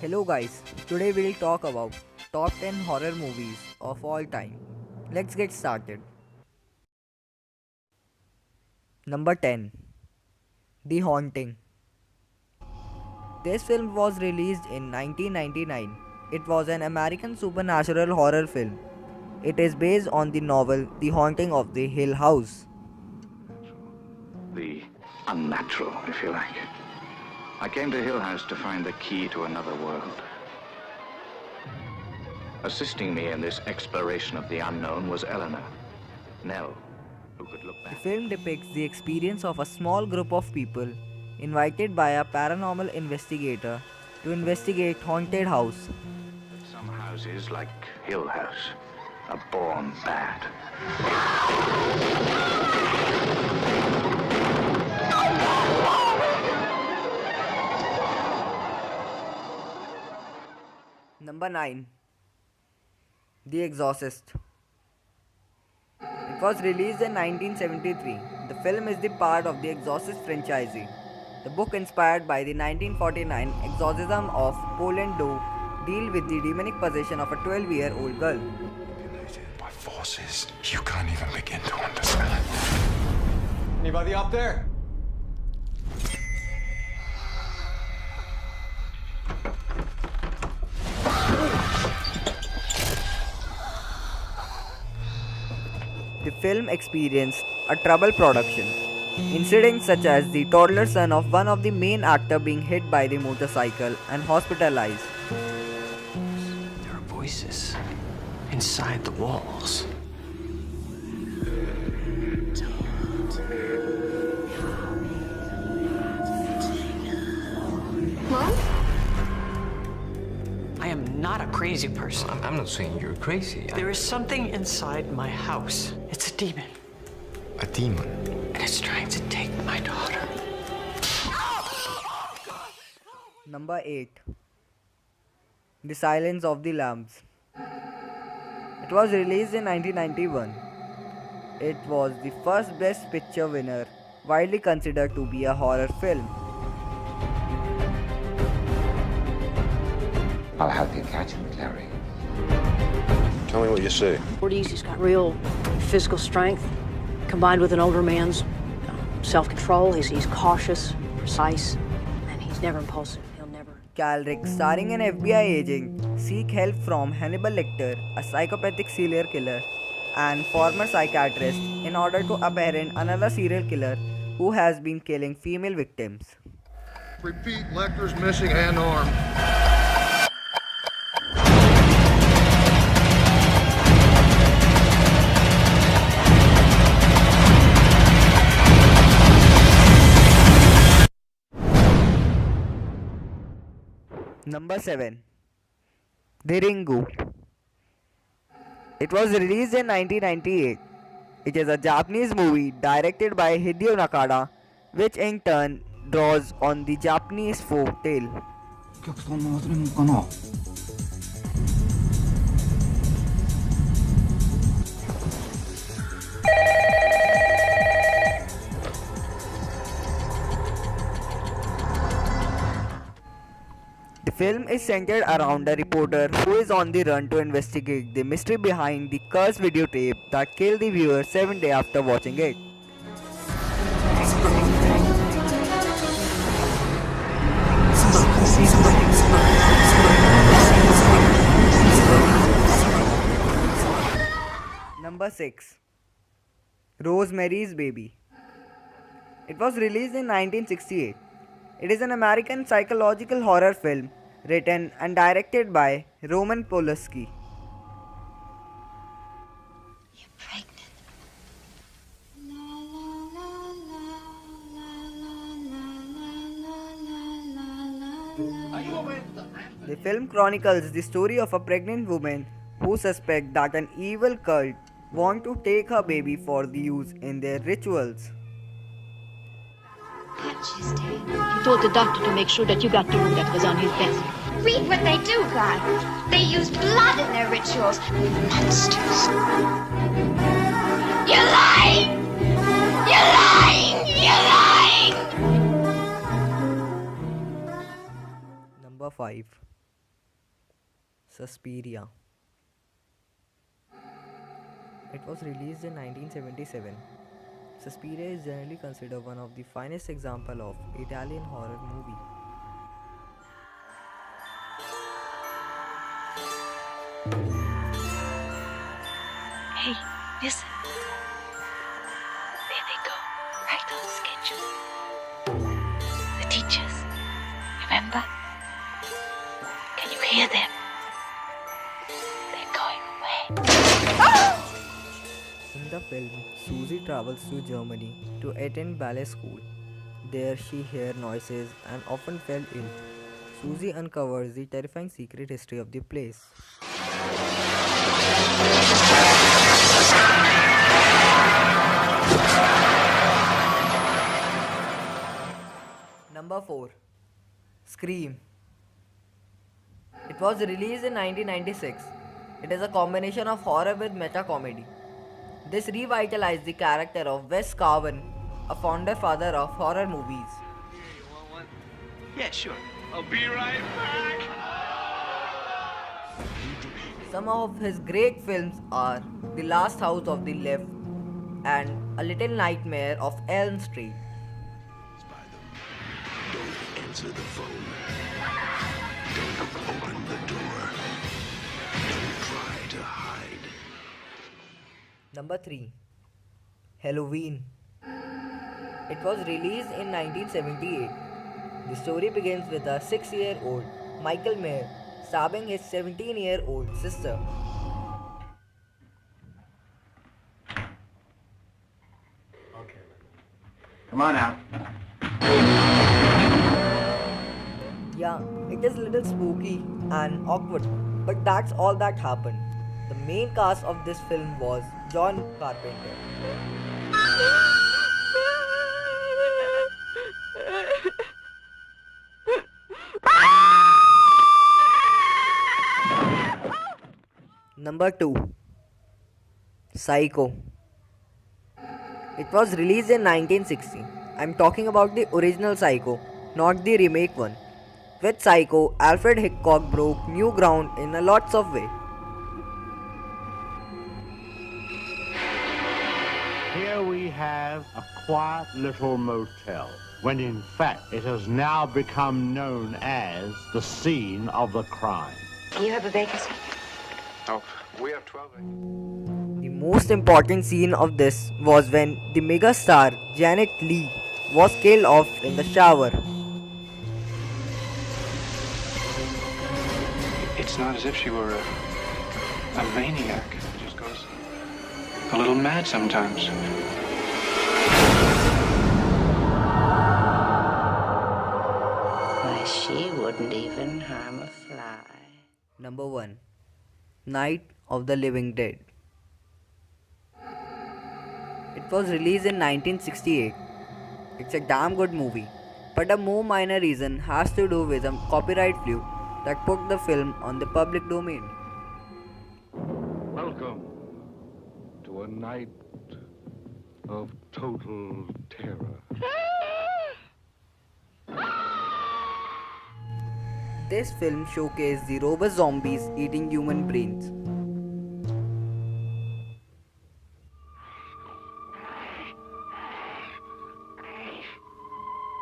Hello guys, today we'll talk about top 10 horror movies of all time. Let's get started. Number 10, The Haunting. This film was released in 1999. It was an American supernatural horror film. It is based on the novel The Haunting of the Hill House. The unnatural, if you like. I came to Hill House to find the key to another world. Assisting me in this exploration of the unknown was Eleanor, Nell, who could look The back. film depicts the experience of a small group of people invited by a paranormal investigator to investigate haunted house. Some houses, like Hill House, are born bad. Number 9, The Exorcist. It was released in 1973. The film is the part of the Exorcist franchise. The book inspired by the 1949 exorcism of Poland Do deal with the demonic possession of a 12-year-old girl. Manipulated by forces you can't even begin to understand. Anybody up there? The film experienced a troubled production. Incidents such as the toddler son of one of the main actor being hit by the motorcycle and hospitalized. There are voices inside the walls. Mom? I am not a crazy person. I'm not saying you're crazy. There is something inside my house. It's a demon, A demon. and it's trying to take my daughter. Number 8, The Silence of the Lambs. It was released in 1991. It was the first Best Picture winner, widely considered to be a horror film. I'll help you catch him, Clary. Tell me what you see. 40s, he's got real physical strength combined with an older man's self-control. He's cautious, precise, and he's never impulsive. He'll never... Calric, starring an FBI agent, seek help from Hannibal Lecter, a psychopathic serial killer, and former psychiatrist in order to apprehend another serial killer who has been killing female victims. Repeat, Lecter's missing hand arm. Number 7, The Ringu. It was released in 1998. It is a Japanese movie directed by Hideo Nakada, which in turn draws on the Japanese folk tale. The film is centered around a reporter who is on the run to investigate the mystery behind the cursed videotape that killed the viewer 7 days after watching it. Number 6, Rosemary's Baby. It was released in 1968. It is an American psychological horror film written and directed by Roman Polanski. You're pregnant. The film chronicles the story of a pregnant woman who suspects that an evil cult want to take her baby for the use in their rituals. He told the doctor to make sure that you got the room that was on his best. Read what they do, Guy. They use blood in their rituals. Monsters. You're lying! You're lying! You're lying! Number 5, Suspiria. It was released in 1977. Suspiria is generally considered one of the finest examples of Italian horror movie. Hey, listen. There they go, right on schedule. The teachers, remember? Can you hear them? They're going away. In the film, Susie travels to Germany to attend ballet school. There she hears noises and often fell ill. Susie uncovers the terrifying secret history of the place. Number 4. Scream. It was released in 1996. It is a combination of horror with meta-comedy. This revitalized the character of Wes Craven, a founder father of horror movies. You want one? Yeah, sure. I'll be right back. Some of his great films are The Last House on the Left and A Little Nightmare of Elm Street. Don't answer the phone. Don't open the door. Don't try to hide. Number 3. Halloween. It was released in 1978. The story begins with a 6-year-old Michael Mayer stabbing his 17-year-old sister. Come on out. Yeah, it is a little spooky and awkward, but that's all that happened. The main cast of this film was John Carpenter. Number 2. Psycho. It was released in 1960. I'm talking about the original Psycho, not the remake one. With Psycho, Alfred Hitchcock broke new ground in a lots of ways. Here we have a quiet little motel, when in fact it has now become known as the scene of the crime. You have a vacancy? Oh, we have 12. The most important scene of this was when the megastar Janet Leigh was killed off in the shower. It's not as if she were a maniac. She just goes a little mad sometimes. Why, she wouldn't even harm a fly. Number 1. Night of the Living Dead. It was released in 1968. It's a damn good movie, but a more minor reason has to do with a copyright fluke that put the film on the public domain. Welcome to a night of total terror. This film showcased the robust zombies eating human brains.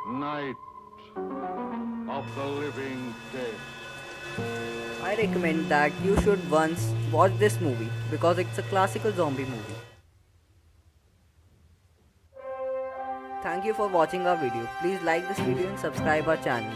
Night of the Living Dead. I recommend that you should once watch this movie because it's a classical zombie movie. Thank you for watching our video. Please like this video and subscribe our channel.